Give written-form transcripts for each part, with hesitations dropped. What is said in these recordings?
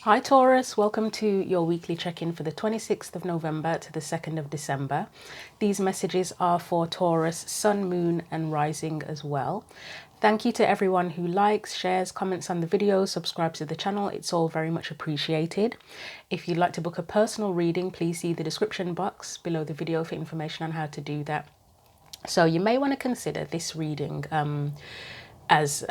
Hi Taurus, welcome to your weekly check-in for the 26th of November to the 2nd of December. These messages are for Taurus, Sun, Moon and Rising as well. Thank you to everyone who likes, shares, comments on the video, subscribes to the channel. It's all very much appreciated. If you'd like to book a personal reading, please see the description box below the video for information on how to do that. So you may want to consider this reading as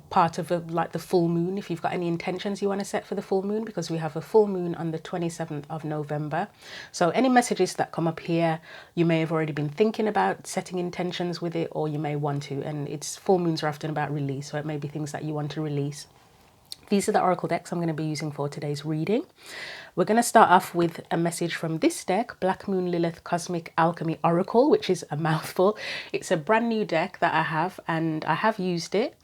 part of the full moon, if you've got any intentions you want to set for the full moon, because we have a full moon on the 27th of November. So any messages that come up here, you may have already been thinking about setting intentions with it, or you may want to, and it's full moons are often about release, so it may be things that you want to release. These are the oracle decks I'm going to be using for today's reading. We're going to start off with a message from this deck, Black Moon Lilith Cosmic Alchemy Oracle, which is a mouthful. It's a brand new deck that I have, and I have used it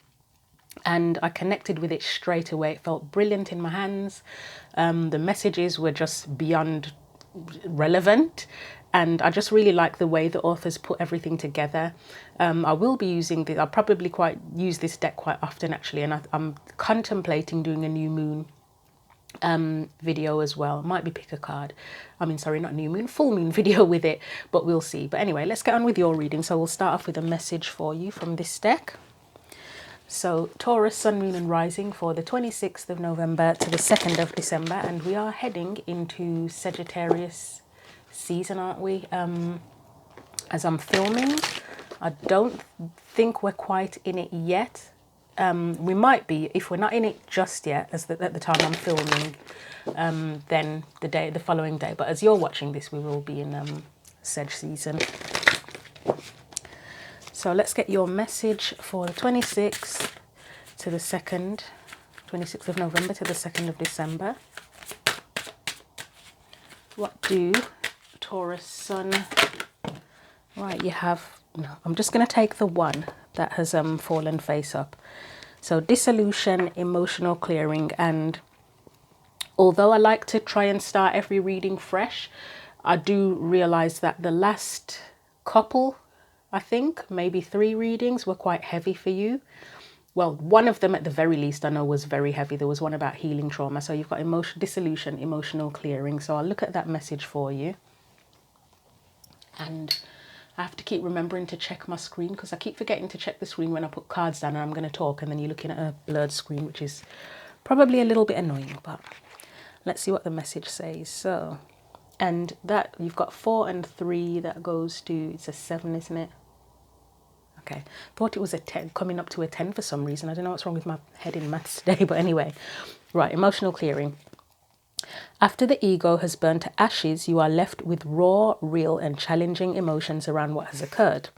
and I connected with it straight away. It felt brilliant in my hands. The messages were just beyond relevant, and I just really like the way the authors put everything together. I will be using this, I'll probably use this deck quite often actually, and I'm contemplating doing a new moon video as well. Might be pick a card, sorry, not new moon, full moon video with it, but we'll see. But anyway, let's get on with your reading. So we'll start off with a message for you from this deck. So Taurus, Sun, Moon and Rising for the 26th of November to the 2nd of December, and we are heading into Sagittarius season, aren't we? As I'm filming, I don't think we're quite in it yet. We might be. If we're not in it just yet, at the time I'm filming, then the following day. But as you're watching this, we will be in Sag season. So let's get your message for the 26th to the 2nd, 26th of November to the 2nd of December. What do Taurus, Sun? Right, you have, no, I'm just going to take the one that has fallen face up. So dissolution, emotional clearing, and although I like to try and start every reading fresh, I do realize that the last couple, I think maybe 3 readings were quite heavy for you. Well, one of them at the very least I know was very heavy. There was one about healing trauma. So you've got dissolution, emotional clearing. So I'll look at that message for you. And I have to keep remembering to check my screen, because I keep forgetting to check the screen when I put cards down and I'm going to talk, and then you're looking at a blurred screen, which is probably a little bit annoying, but let's see what the message says. So, and that you've got 4 and 3, that goes to, it's a 7, isn't it? Okay, thought it was a 10, coming up to a 10 for some reason. I don't know what's wrong with my head in maths today, but anyway. Right, emotional clearing. After the ego has burned to ashes, you are left with raw, real and challenging emotions around what has occurred.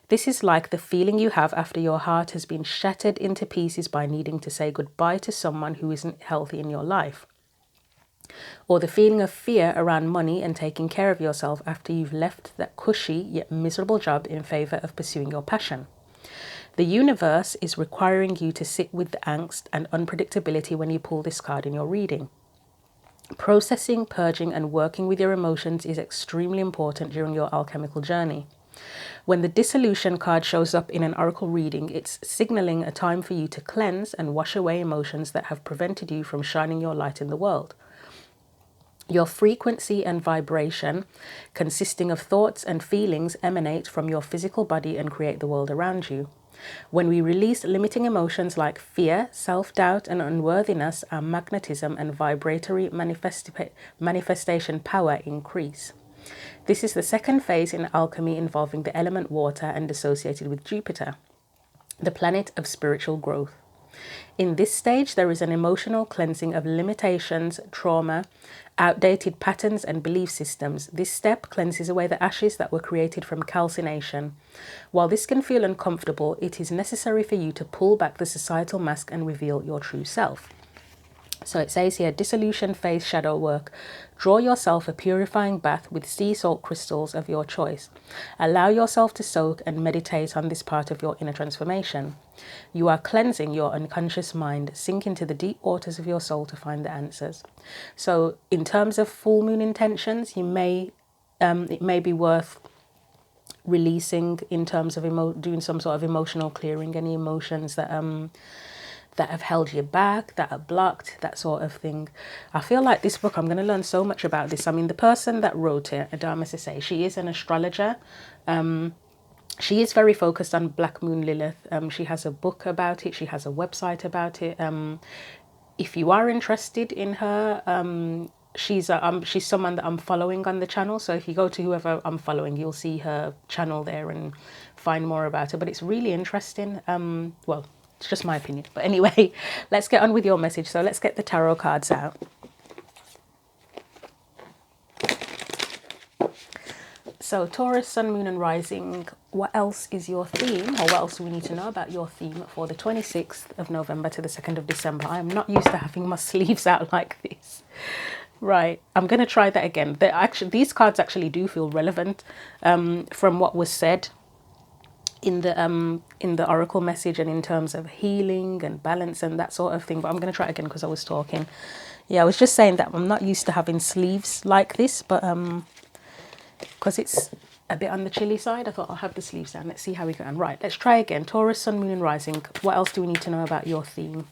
This is like the feeling you have after your heart has been shattered into pieces by needing to say goodbye to someone who isn't healthy in your life. Or the feeling of fear around money and taking care of yourself after you've left that cushy yet miserable job in favour of pursuing your passion. The universe is requiring you to sit with the angst and unpredictability when you pull this card in your reading. Processing, purging and working with your emotions is extremely important during your alchemical journey. When the dissolution card shows up in an oracle reading, it's signalling a time for you to cleanse and wash away emotions that have prevented you from shining your light in the world. Your frequency and vibration, consisting of thoughts and feelings, emanate from your physical body and create the world around you. When we release limiting emotions like fear, self-doubt and unworthiness, our magnetism and vibratory manifestation power increase. This is the second phase in alchemy, involving the element water and associated with Jupiter, the planet of spiritual growth. In this stage, there is an emotional cleansing of limitations, trauma, outdated patterns and belief systems. This step cleanses away the ashes that were created from calcination. While this can feel uncomfortable, it is necessary for you to pull back the societal mask and reveal your true self. So it says here, dissolution phase shadow work. Draw yourself a purifying bath with sea salt crystals of your choice. Allow yourself to soak and meditate on this part of your inner transformation. You are cleansing your unconscious mind. Sink into the deep waters of your soul to find the answers. So in terms of full moon intentions, it may be worth releasing in terms of doing some sort of emotional clearing, any emotions that that have held you back, that are blocked, that sort of thing. I feel like this book, I'm going to learn so much about this. I mean, the person that wrote it, Adama Sese, she is an astrologer. She is very focused on Black Moon Lilith. She has a book about it. She has a website about it. If you are interested in her, she's someone that I'm following on the channel. So if you go to whoever I'm following, you'll see her channel there and find more about her. But it's really interesting. Well, it's just my opinion. But anyway, let's get on with your message. So let's get the tarot cards out. So Taurus, Sun, Moon and Rising, what else is your theme, or what else do we need to know about your theme for the 26th of November to the 2nd of December? I am not used to having my sleeves out like this. Right, I'm going to try that again. These cards actually do feel relevant from what was said in the oracle message and in terms of healing and balance and that sort of thing. But I'm going to try it again because I was talking. Yeah, I was just saying that I'm not used to having sleeves like this, but because it's a bit on the chilly side, I thought I'll have the sleeves down. Let's see how we go on. Right, let's try again. Taurus, Sun, Moon and Rising. What else do we need to know about your theme?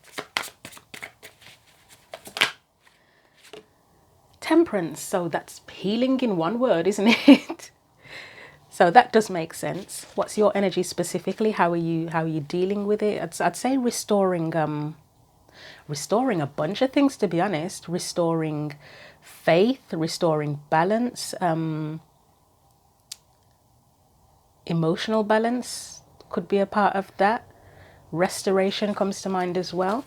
Temperance. So that's healing in one word, isn't it? So that does make sense. What's your energy specifically? How are you dealing with it? I'd say restoring a bunch of things, to be honest. Restoring faith, restoring balance, emotional balance could be a part of that. Restoration comes to mind as well.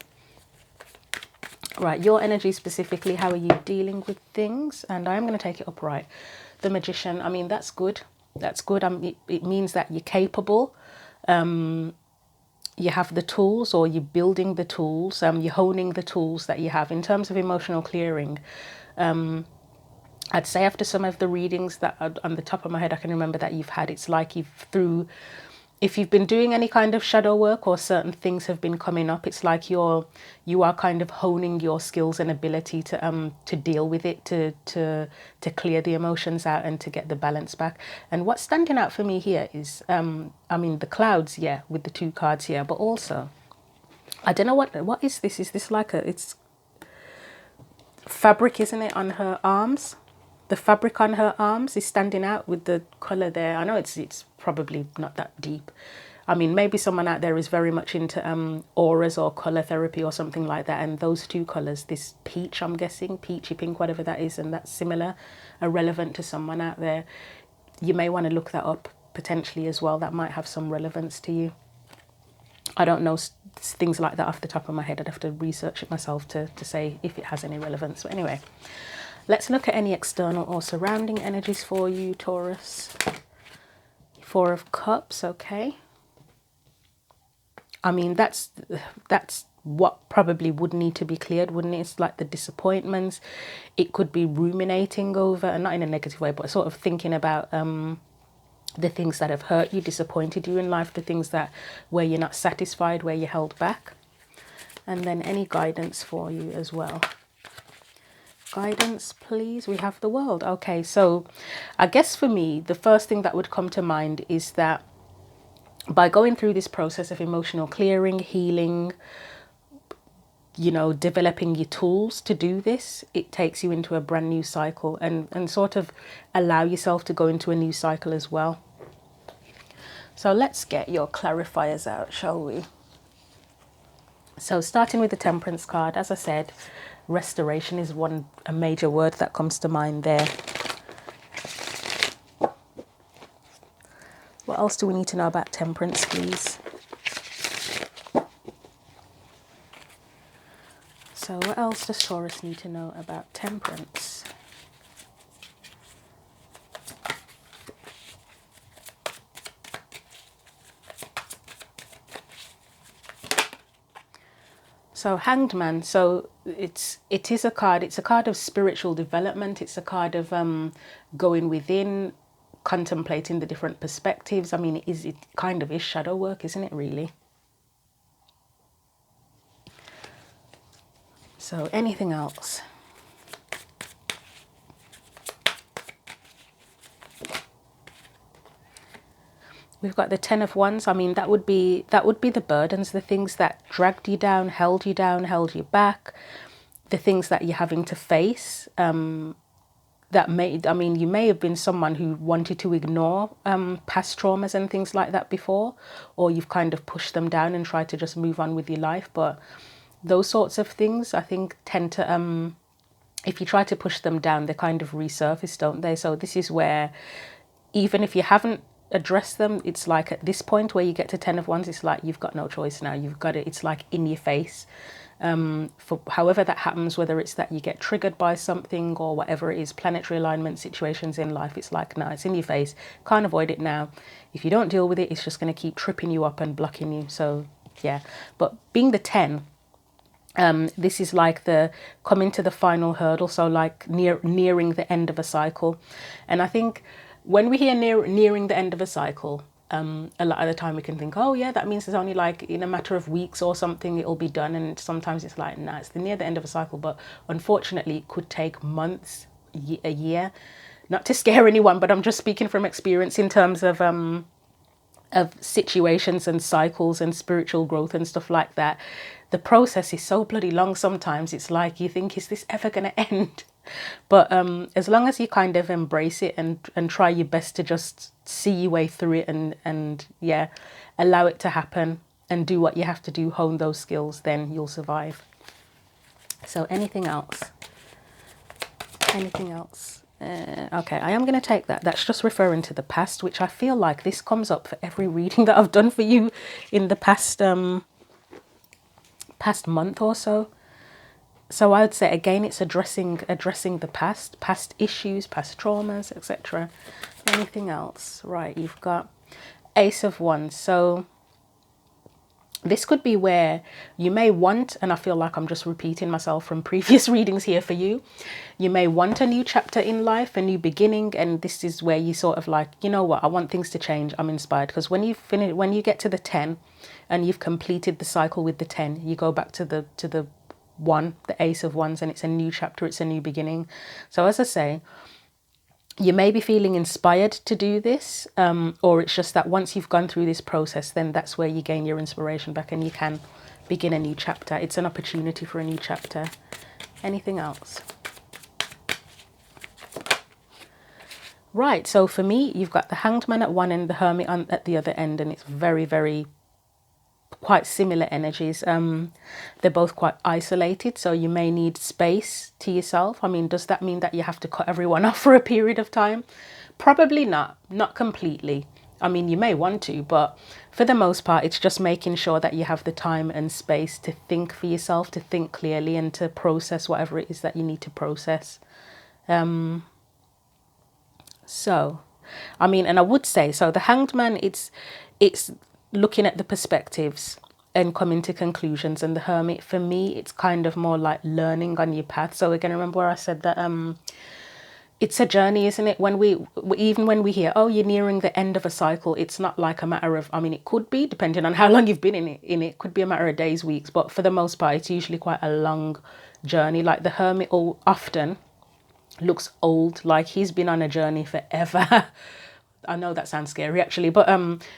Right, your energy specifically, how are you dealing with things? And I'm going to take it upright. The Magician, I mean, that's good. That's good. It means that you're capable. You have the tools, or you're building the tools. You're honing the tools that you have. In terms of emotional clearing, I'd say after some of the readings that are on the top of my head, I can remember that you've had, it's like if you've been doing any kind of shadow work or certain things have been coming up, it's like you are kind of honing your skills and ability to deal with it, to clear the emotions out and to get the balance back. And what's standing out for me here is, I mean, the clouds, yeah, with the two cards here, but also, I don't know what is this? Is this like it's fabric, isn't it, on her arms? The fabric on her arms is standing out with the colour there. I know it's probably not that deep. I mean, maybe someone out there is very much into auras or colour therapy or something like that. And those two colours, this peach, I'm guessing, peachy pink, whatever that is, and that's similar, are relevant to someone out there. You may want to look that up potentially as well. That might have some relevance to you. I don't know things like that off the top of my head. I'd have to research it myself to say if it has any relevance. But anyway, let's look at any external or surrounding energies for you, Taurus. Four of Cups, okay. I mean, that's what probably would need to be cleared, wouldn't it? It's like the disappointments. It could be ruminating over, and not in a negative way, but sort of thinking about the things that have hurt you, disappointed you in life, the things that where you're not satisfied, where you're held back. And then any guidance for you as well. Guidance, please. We have the World. Okay, so I guess for me, the first thing that would come to mind is that by going through this process of emotional clearing, healing, you know, developing your tools to do this, it takes you into a brand new cycle and sort of allow yourself to go into a new cycle as well. So let's get your clarifiers out, shall we? So starting with the Temperance card, as I said, restoration is a major word that comes to mind there. What else do we need to know about Temperance, please? So what else does Taurus need to know about Temperance? So Hanged Man, so it is a card, it's a card of spiritual development, it's a card of going within, contemplating the different perspectives. I mean, it kind of is shadow work, isn't it, really? So anything else? We've got the Ten of Wands. I mean, that would be the burdens, the things that dragged you down, held you back, the things that you're having to face. That may, I mean, you may have been someone who wanted to ignore past traumas and things like that before, or you've kind of pushed them down and tried to just move on with your life. But those sorts of things, I think, tend to, if you try to push them down, they kind of resurface, don't they? So this is where, even if you haven't address them, it's like at this point where you get to Ten of Wands, it's like you've got no choice now. You've got it. It's like in your face. For however that happens, whether it's that you get triggered by something or whatever it is, planetary alignment situations in life, it's like, no, it's in your face. Can't avoid it now. If you don't deal with it, it's just going to keep tripping you up and blocking you. So yeah, but being the 10, this is like the coming to the final hurdle. So like nearing the end of a cycle. And I think when we hear nearing the end of a cycle, a lot of the time we can think, oh yeah, that means it's only like in a matter of weeks or something it'll be done. And sometimes it's like, nah, it's near the end of a cycle. But unfortunately, it could take months, a year. Not to scare anyone, but I'm just speaking from experience in terms of situations and cycles and spiritual growth and stuff like that. The process is so bloody long sometimes. It's like you think, is this ever going to end? But as long as you kind of embrace it and try your best to just see your way through it and yeah, allow it to happen and do what you have to do, hone those skills, then you'll survive. So anything else? Anything else? Okay, I am going to take that. That's just referring to the past, which I feel like this comes up for every reading that I've done for you in the past past month or so. So I would say again, it's addressing the past issues, past traumas, etc. Anything else? Right, you've got Ace of Wands. So this could be where you may want, and I feel like I'm just repeating myself from previous readings here for you. You may want a new chapter in life, a new beginning, and this is where you sort of like, you know what, I want things to change. I'm inspired, because when you get to the 10 and you've completed the cycle with the 10, you go back to the one, the Ace of Wands, and it's a new chapter, it's a new beginning. So as I say, you may be feeling inspired to do this, or it's just that once you've gone through this process, then that's where you gain your inspiration back and you can begin a new chapter. It's an opportunity for a new chapter. Anything else? Right, so for me, you've got the Hanged Man at one end, the Hermit at the other end, and it's very, very quite similar energies. They're both quite isolated, so you may need space to yourself. I mean, does that mean that you have to cut everyone off for a period of time? Probably not completely. I mean, you may want to, but for the most part, it's just making sure that you have the time and space to think for yourself, to think clearly and to process whatever it is that you need to process. So, I mean, and I would say, so the Hanged Man, it's looking at the perspectives and coming to conclusions, and the Hermit, for me, it's kind of more like learning on your path. So again, remember where I said that it's a journey, isn't it? Even when we hear, oh, you're nearing the end of a cycle, it's not like a matter of, I mean, it could be, depending on how long you've been in it could be a matter of days, weeks, but for the most part, it's usually quite a long journey. Like the Hermit often looks old, like he's been on a journey forever. I know that sounds scary actually, but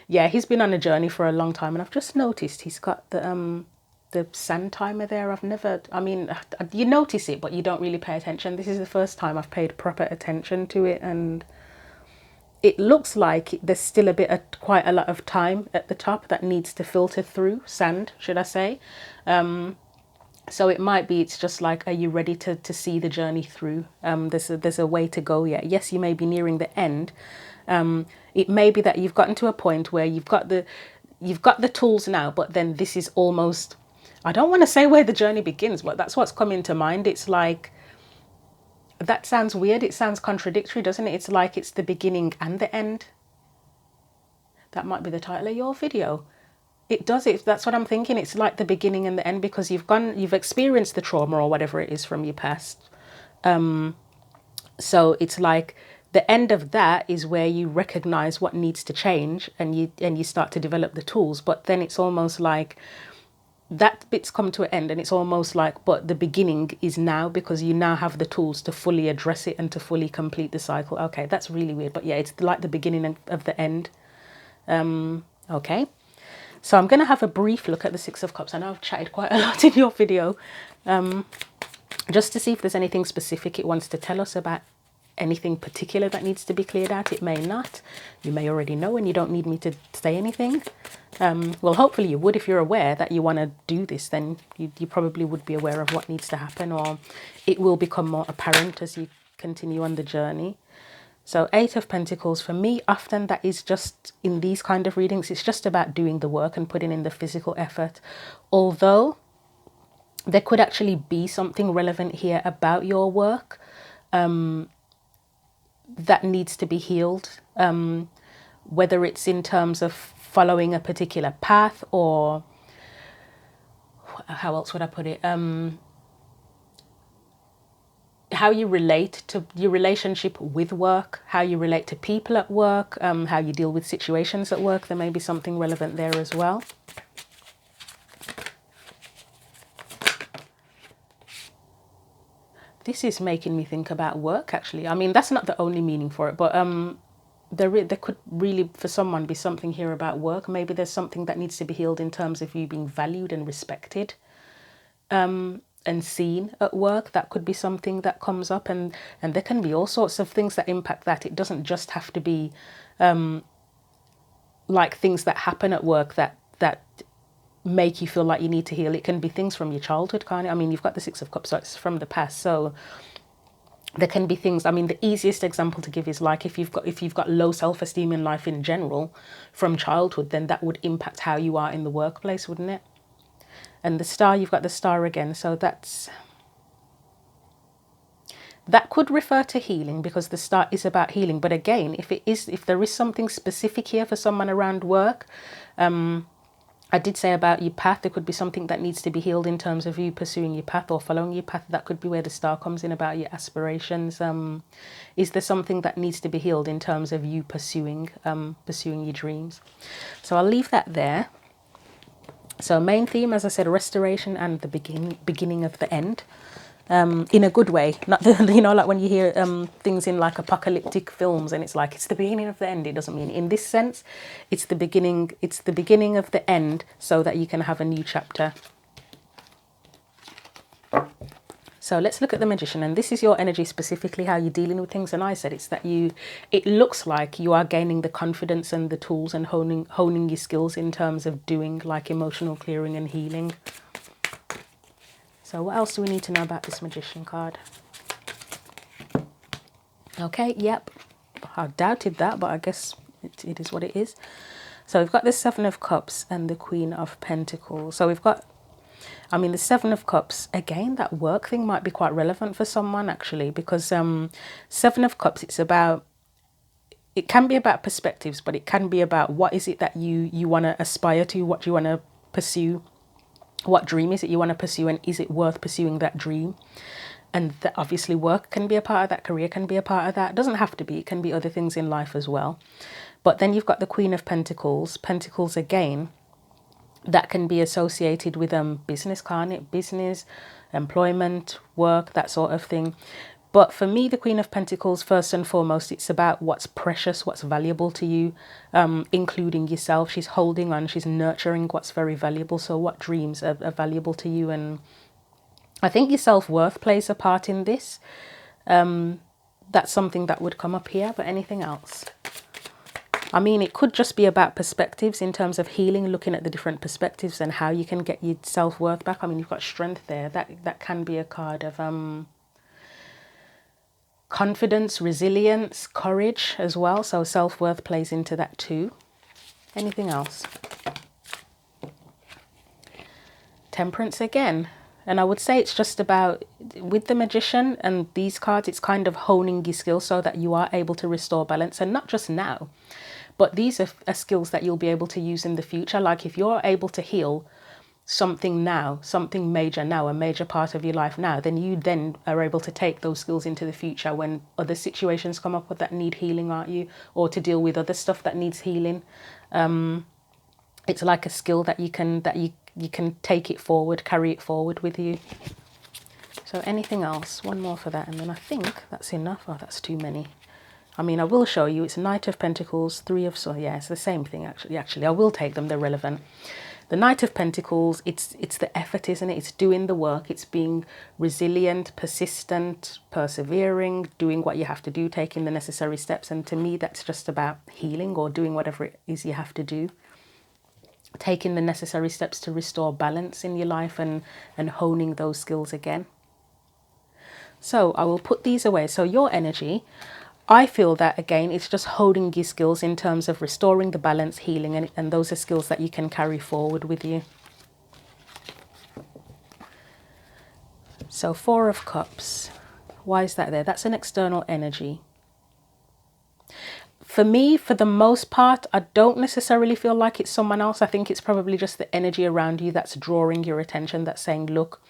yeah, he's been on a journey for a long time, and I've just noticed he's got the sand timer there. I mean, you notice it, but you don't really pay attention. This is the first time I've paid proper attention to it, and it looks like there's still quite a lot of time at the top that needs to filter through, sand, should I say. So it might be, it's just like, are you ready to see the journey through? There's a way to go yet. Yes, you may be nearing the end. It may be that you've gotten to a point where you've got the tools now, but then this is almost, I don't want to say where the journey begins, but that's what's coming to mind. It's like, that sounds weird. It sounds contradictory, doesn't it? It's like it's the beginning and the end. That might be the title of your video. It does it. That's what I'm thinking. It's like the beginning and the end, because you've experienced the trauma or whatever it is from your past. So it's like the end of that is where you recognize what needs to change, and you start to develop the tools. But then it's almost like that bit's come to an end, and it's almost like, but the beginning is now, because you now have the tools to fully address it and to fully complete the cycle. Okay, that's really weird, but yeah, it's like the beginning of the end. Okay, so I'm going to have a brief look at the Six of Cups. I know I've chatted quite a lot in your video, just to see if there's anything specific it wants to tell us about anything particular that needs to be cleared out. It may not. You may already know and you don't need me to say anything. Well, hopefully you would. If you're aware that you want to do this, then you probably would be aware of what needs to happen, or it will become more apparent as you continue on the journey. So 8 of Pentacles, for me, often that is just, in these kind of readings, it's just about doing the work and putting in the physical effort. Although there could actually be something relevant here about your work that needs to be healed, whether it's in terms of following a particular path, or how else would I put it, how you relate to your relationship with work, how you relate to people at work, how you deal with situations at work. There may be something relevant there as well. This is making me think about work, actually. I mean, that's not the only meaning for it, but there could really, for someone, be something here about work. Maybe there's something that needs to be healed in terms of you being valued and respected and seen at work. That could be something that comes up, and there can be all sorts of things that impact that. It doesn't just have to be like things that happen at work that make you feel like you need to heal. It can be things from your childhood, kind of. I mean, you've got the Six of Cups, so it's from the past. So there can be things. I mean, the easiest example to give is like if you've got low self-esteem in life in general from childhood, then that would impact how you are in the workplace, wouldn't it? And the Star, you've got the Star again. So that could refer to healing, because the Star is about healing. But again, if there is something specific here for someone around work, I did say about your path, there could be something that needs to be healed in terms of you pursuing your path or following your path. That could be where the Star comes in, about your aspirations. Is there something that needs to be healed in terms of you pursuing your dreams? So I'll leave that there. So main theme, as I said, restoration and the beginning of the end. In a good way, not like when you hear things in like apocalyptic films and it's like it's the beginning of the end. It doesn't mean in this sense. It's the beginning of the end, so that you can have a new chapter. So let's look at the Magician, and this is your energy specifically, how you're dealing with things. And I said it's that it looks like you are gaining the confidence and the tools and honing your skills in terms of doing like emotional clearing and healing. So what else do we need to know about this Magician card? Okay, yep. I doubted that, but I guess it is what it is. So we've got the Seven of Cups and the Queen of Pentacles. So we've got, I mean, the Seven of Cups, again, that work thing might be quite relevant for someone, actually, because Seven of Cups, it can be about perspectives, but it can be about what is it that you want to aspire to, what do you want to pursue. What dream is it you want to pursue, and is it worth pursuing that dream? And that obviously work can be a part of that, career can be a part of that. It doesn't have to be, it can be other things in life as well. But then you've got the Queen of Pentacles. Pentacles again, that can be associated with business, can't it? Business, employment, work, that sort of thing. But for me, the Queen of Pentacles, first and foremost, it's about what's precious, what's valuable to you, including yourself. She's holding on, she's nurturing what's very valuable. So what dreams are valuable to you? And I think your self-worth plays a part in this. That's something that would come up here, but anything else? I mean, it could just be about perspectives in terms of healing, looking at the different perspectives and how you can get your self-worth back. I mean, you've got Strength there. That can be a card of confidence, resilience, courage as well. So self-worth plays into that too. Anything else? Temperance again. And I would say it's just about, with the Magician and these cards, it's kind of honing your skills so that you are able to restore balance. And not just now, but these are skills that you'll be able to use in the future. Like if you're able to heal something now, something major now, a major part of your life now, then you then are able to take those skills into the future when other situations come up that need healing, aren't you? Or to deal with other stuff that needs healing. It's like a skill that you can take it forward, carry it forward with you. So anything else? One more for that, and then I think that's enough. Oh, that's too many. I mean, I will show you. It's Knight of Pentacles, Three of Swords. Yeah, it's the same thing, actually. Actually, I will take them. They're relevant. The Knight of Pentacles, it's the effort, isn't it? It's doing the work. It's being resilient, persistent, persevering, doing what you have to do, taking the necessary steps. And to me, that's just about healing or doing whatever it is you have to do. Taking the necessary steps to restore balance in your life and honing those skills again. So I will put these away. So your energy, I feel that, again, it's just holding your skills in terms of restoring the balance, healing, and those are skills that you can carry forward with you. So Four of Cups. Why is that there? That's an external energy. For me, for the most part, I don't necessarily feel like it's someone else. I think it's probably just the energy around you that's drawing your attention, that's saying, look,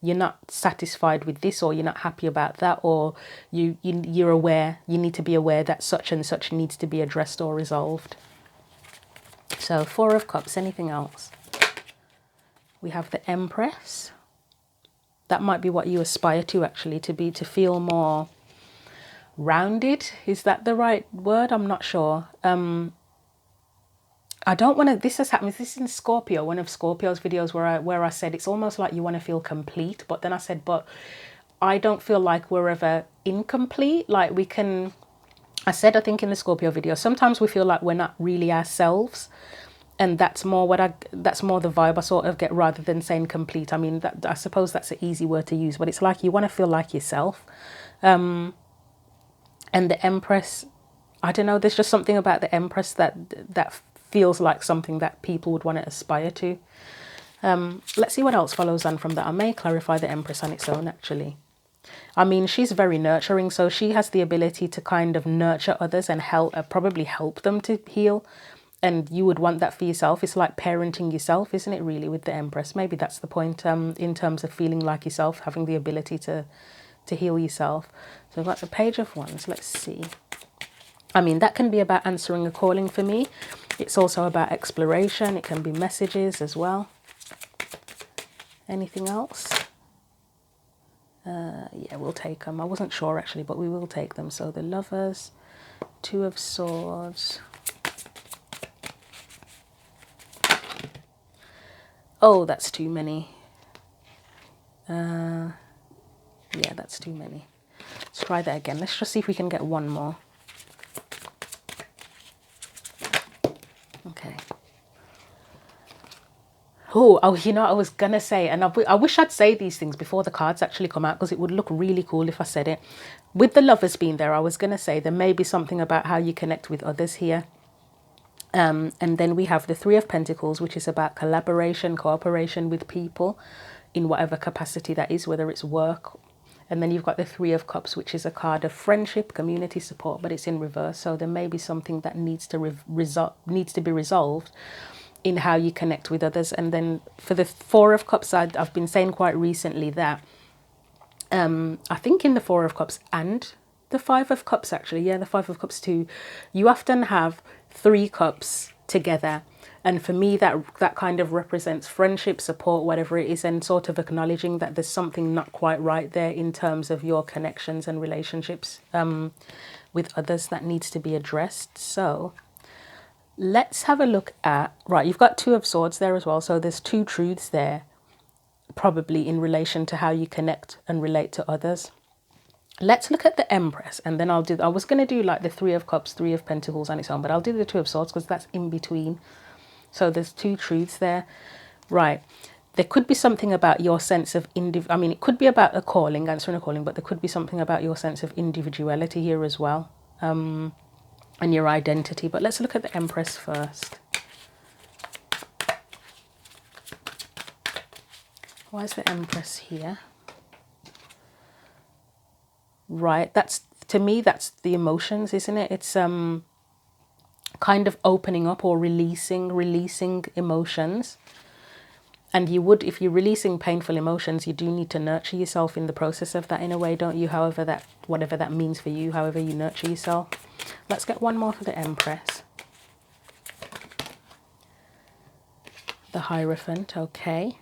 you're not satisfied with this, or you're not happy about that, or you're aware, you need to be aware that such and such needs to be addressed or resolved. So Four of Cups, anything else? We have the Empress. That might be what you aspire to, actually, to feel more rounded. Is that the right word? I'm not sure. I don't want to, this has happened, this is in Scorpio, one of Scorpio's videos where I said it's almost like you want to feel complete, but then I said, but I don't feel like we're ever incomplete. Like we can, I said, I think in the Scorpio video, sometimes we feel like we're not really ourselves. And that's more that's more the vibe I sort of get, rather than saying complete. I mean, I suppose that's an easy word to use, but it's like you want to feel like yourself. And the Empress, I don't know, there's just something about the Empress that feels like something that people would want to aspire to. Let's see what else follows on from that. I may clarify the Empress on its own, actually. I mean, she's very nurturing, so she has the ability to kind of nurture others and probably help them to heal. And you would want that for yourself. It's like parenting yourself, isn't it, really, with the Empress? Maybe that's the point, in terms of feeling like yourself, having the ability to heal yourself. So I've got the Page of Wands. Let's see. I mean, that can be about answering a calling for me. It's also about exploration. It can be messages as well. Anything else? Yeah, we'll take them. I wasn't sure, actually, but we will take them. So the Lovers, Two of Swords. Oh, that's too many. Yeah, that's too many. Let's try that again. Let's just see if we can get one more. Okay. Oh, you know, I was going to say, and I wish I'd say these things before the cards actually come out, because it would look really cool if I said it. With the Lovers being there, I was going to say there may be something about how you connect with others here. And then we have the Three of Pentacles, which is about collaboration, cooperation with people in whatever capacity that is, whether it's work. And then you've got the Three of Cups, which is a card of friendship, community support, but it's in reverse. So there may be something that needs to be resolved in how you connect with others. And then for the Four of Cups, I've been saying quite recently that I think in the Four of Cups and the Five of Cups, actually, yeah, the Five of Cups too, you often have three cups together, and for me that kind of represents friendship, support, whatever it is, and sort of acknowledging that there's something not quite right there in terms of your connections and relationships with others that needs to be addressed. So let's have a look at, right, you've got Two of Swords there as well, so there's two truths there, probably in relation to how you connect and relate to others. Let's look at the Empress, and then I was going to do like the Three of Cups, Three of Pentacles on its own, but I'll do the Two of Swords because that's in between. So there's two truths there. Right. There could be something about your sense of I mean, it could be about a calling, answering a calling, but there could be something about your sense of individuality here as well, and your identity. But let's look at the Empress first. Why is the Empress here? Right, to me, that's the emotions, isn't it? It's kind of opening up or releasing emotions. And you would, if you're releasing painful emotions, you do need to nurture yourself in the process of that, in a way, don't you? Whatever that means for you, however you nurture yourself. Let's get one more for the Empress. The Hierophant, okay.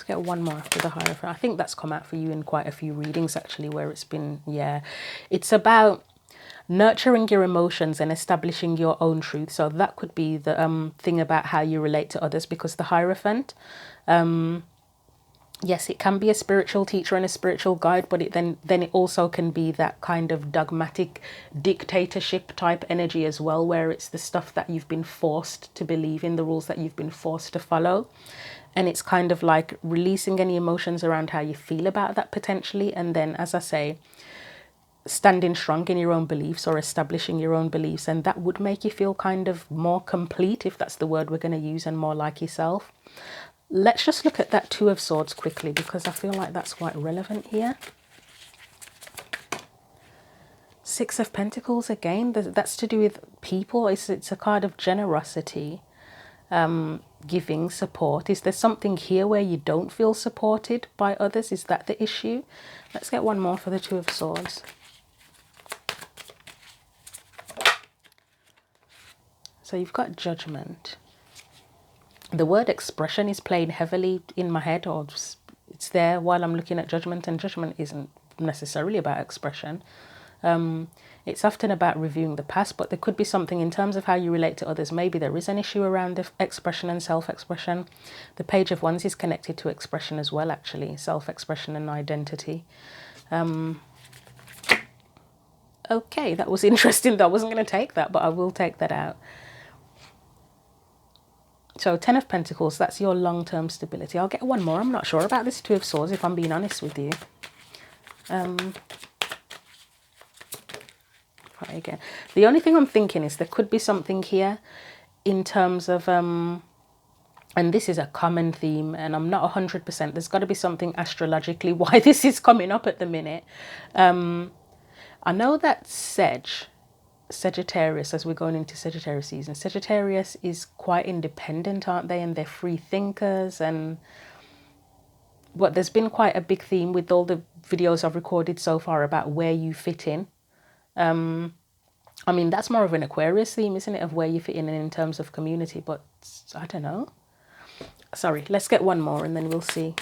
Get one more after the Hierophant. I think that's come out for you in quite a few readings, actually, where it's been, yeah, it's about nurturing your emotions and establishing your own truth. So that could be the thing about how you relate to others, because the Hierophant, yes, it can be a spiritual teacher and a spiritual guide, but then it also can be that kind of dogmatic dictatorship type energy as well, where it's the stuff that you've been forced to believe in, the rules that you've been forced to follow. And it's kind of like releasing any emotions around how you feel about that potentially. And then, as I say, standing strong in your own beliefs or establishing your own beliefs. And that would make you feel kind of more complete, if that's the word we're going to use, and more like yourself. Let's just look at that Two of Swords quickly, because I feel like that's quite relevant here. Six of Pentacles again, that's to do with people. It's a card of generosity, giving, support. Is there something here where you don't feel supported by others? Is that the issue? Let's get one more for the Two of Swords. So you've got Judgment. The word expression is playing heavily in my head, or just, it's there while I'm looking at Judgment, and Judgment isn't necessarily about expression. It's often about reviewing the past, but there could be something in terms of how you relate to others. Maybe there is an issue around expression and self-expression. The Page of Wands is connected to expression as well, actually, self-expression and identity. Okay, that was interesting though. I wasn't going to take that, but I will take that out. So 10 of Pentacles, that's your long-term stability. I'll get one more. I'm not sure about this Two of Swords, if I'm being honest with you. Try again. The only thing I'm thinking is there could be something here in terms of, and this is a common theme, and I'm not 100%. There's got to be something astrologically why this is coming up at the minute. I know that Sagittarius, as we're going into Sagittarius season, Sagittarius is quite independent, aren't they? And they're free thinkers. And but there's been quite a big theme with all the videos I've recorded so far about where you fit in. I mean, that's more of an Aquarius theme, isn't it? Of where you fit in terms of community. But I don't know. Sorry, let's get one more and then we'll see.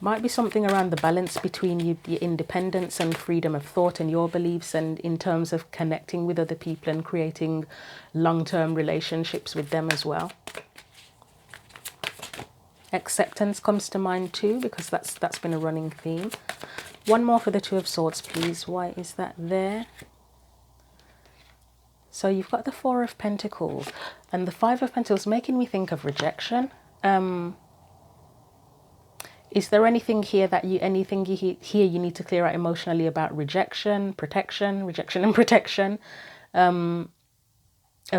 Might be something around the balance between your independence and freedom of thought and your beliefs, and in terms of connecting with other people and creating long-term relationships with them as well. Acceptance comes to mind too, because that's been a running theme. One more for the Two of Swords, please. Why is that there? So you've got the Four of Pentacles and the Five of Pentacles, making me think of rejection. Is there anything here that you need to clear out emotionally about rejection, protection, rejection and protection, of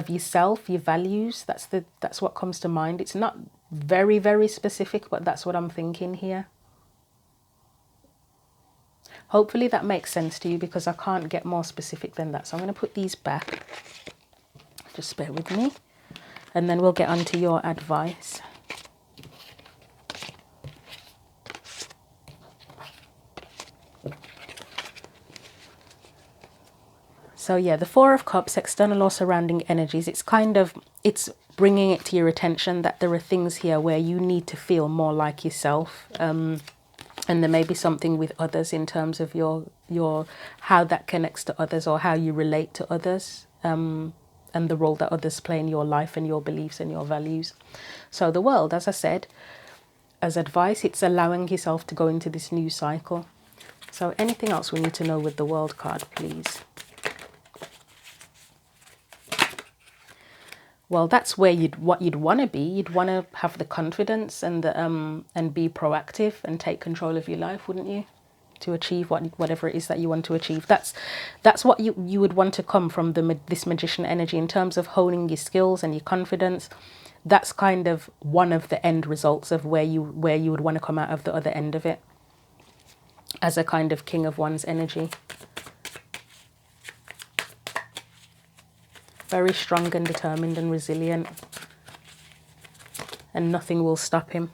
yourself, your values? That's what comes to mind. It's not very, very specific, but that's what I'm thinking here. Hopefully that makes sense to you, because I can't get more specific than that. So I'm going to put these back. Just bear with me. And then we'll get on to your advice. So yeah, the Four of Cups, external or surrounding energies, it's bringing it to your attention that there are things here where you need to feel more like yourself. And there may be something with others in terms of your how that connects to others, or how you relate to others, and the role that others play in your life and your beliefs and your values. So the World, as I said, as advice, it's allowing yourself to go into this new cycle. So anything else we need to know with the World card, please? Well, that's where what you'd want to be. You'd want to have the confidence and and be proactive and take control of your life, wouldn't you? To achieve whatever it is that you want to achieve. That's what you would want to come from this Magician energy in terms of honing your skills and your confidence. That's kind of one of the end results of where you would want to come out of the other end of it, as a kind of King of Wands energy. Very strong and determined and resilient, and nothing will stop him.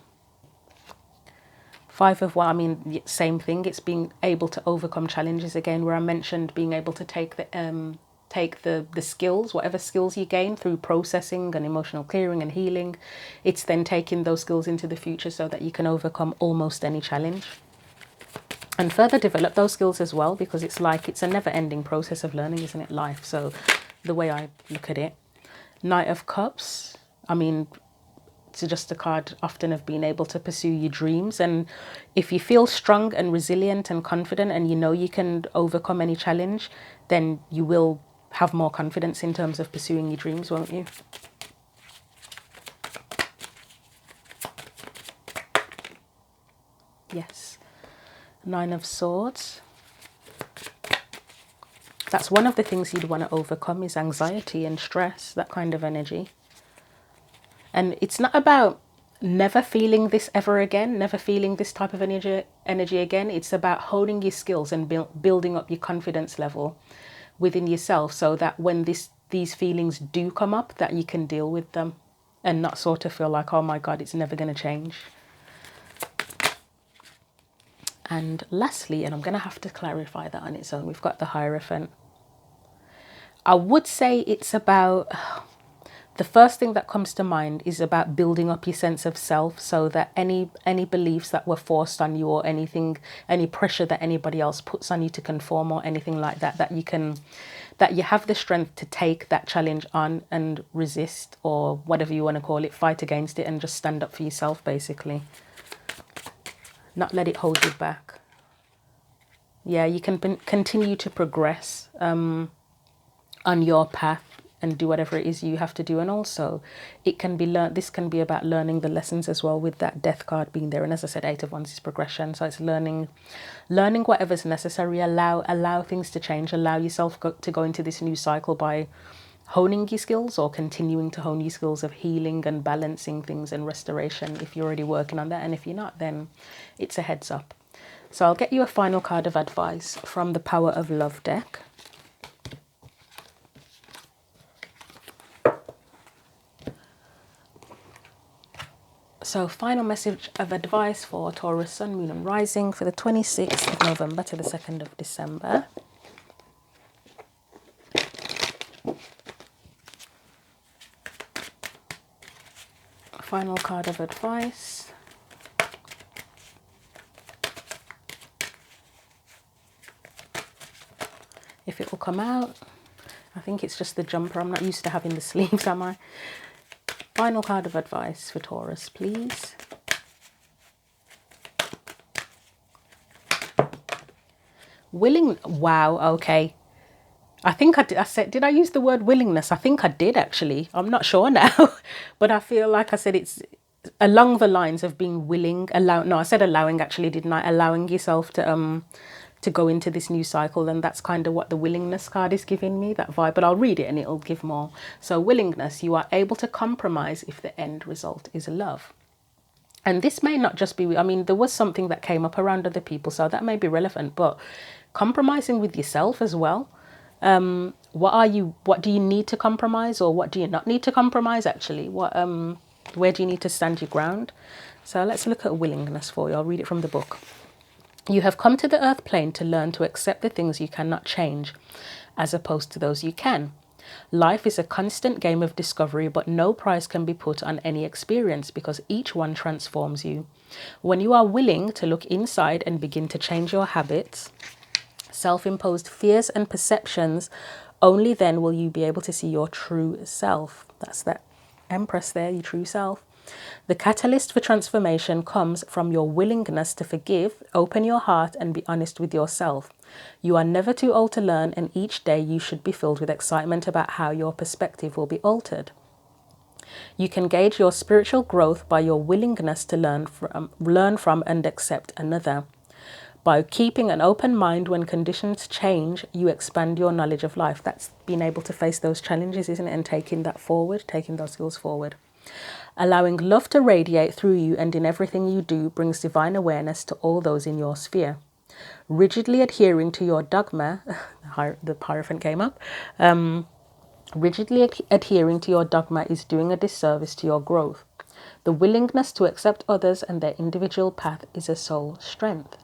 Five of Wands, I mean, same thing. It's being able to overcome challenges again, where I mentioned being able to take the skills, whatever skills you gain through processing and emotional clearing and healing. It's then taking those skills into the future so that you can overcome almost any challenge. and further develop those skills as well, because it's like it's a never-ending process of learning, isn't it, life? So the way I look at it. Knight of Cups, I mean, it's just a card often of being able to pursue your dreams. And if you feel strong and resilient and confident and you know you can overcome any challenge, then you will have more confidence in terms of pursuing your dreams, won't you? Yes. Nine of Swords. That's one of the things you'd want to overcome, is anxiety and stress, that kind of energy. And it's not about never feeling this ever again, never feeling this type of energy again. It's about honing your skills and building up your confidence level within yourself, so that when these feelings do come up, that you can deal with them and not sort of feel like, oh my God, it's never going to change. And lastly, and I'm going to have to clarify that on its own, we've got the Hierophant. I would say it's about, the first thing that comes to mind is about building up your sense of self, so that any beliefs that were forced on you, or anything, any pressure that anybody else puts on you to conform or anything like that, that you have the strength to take that challenge on and resist, or whatever you want to call it, fight against it and just stand up for yourself, basically. Not let it hold you back. Yeah, you can continue to progress on your path and do whatever it is you have to do. And also it can be learned, this can be about learning the lessons as well, with that Death card being there. And as I said, Eight of Wands is progression, so it's learning whatever's necessary. Allow things to change, allow yourself to go into this new cycle by honing your skills, or continuing to hone your skills of healing and balancing things and restoration, if you're already working on that. And if you're not, then it's a heads up. So I'll get you a final card of advice from the Power of Love deck. So final message of advice for Taurus, Sun, Moon and Rising for the 26th of November to the 2nd of December. Final card of advice. If it will come out. I think it's just the jumper. I'm not used to having the sleeves, am I? Final card of advice for Taurus, please. Wow, okay. I think I did. Did I use the word willingness? I think I did, actually. I'm not sure now. But I feel like I said it's along the lines of being willing. No, I said allowing, actually, didn't I? Allowing yourself to go into this new cycle. And that's kind of what the willingness card is giving me, that vibe. But I'll read it and it'll give more. So willingness, you are able to compromise if the end result is love. And this may not just be, I mean, there was something that came up around other people, so that may be relevant, but compromising with yourself as well. What do you need to compromise, or what do you not need to compromise, actually? Where do you need to stand your ground? So let's look at willingness for you. I'll read it from the book. You have come to the earth plane to learn to accept the things you cannot change, as opposed to those you can. Life is a constant game of discovery, but no price can be put on any experience, because each one transforms you. When you are willing to look inside and begin to change your habits, self-imposed fears and perceptions, only then will you be able to see your true self. That's that Empress there, your true self. The catalyst for transformation comes from your willingness to forgive, open your heart and be honest with yourself. You are never too old to learn, and each day you should be filled with excitement about how your perspective will be altered. You can gauge your spiritual growth by your willingness to learn from and accept another. By keeping an open mind when conditions change, you expand your knowledge of life. That's being able to face those challenges, isn't it? And taking that forward, taking those skills forward. Allowing love to radiate through you and in everything you do brings divine awareness to all those in your sphere. Rigidly adhering to your dogma, the Hierophant came up, rigidly adhering to your dogma is doing a disservice to your growth. The willingness to accept others and their individual path is a soul strength.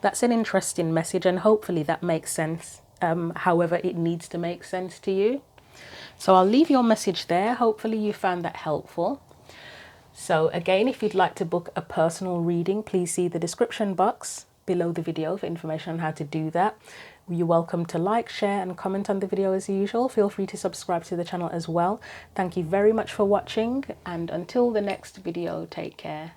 That's an interesting message, and hopefully that makes sense, however it needs to make sense to you. So I'll leave your message there. Hopefully you found that helpful. So again, if you'd like to book a personal reading, please see the description box below the video for information on how to do that. You're welcome to like, share and comment on the video as usual. Feel free to subscribe to the channel as well. Thank you very much for watching, and until the next video, take care.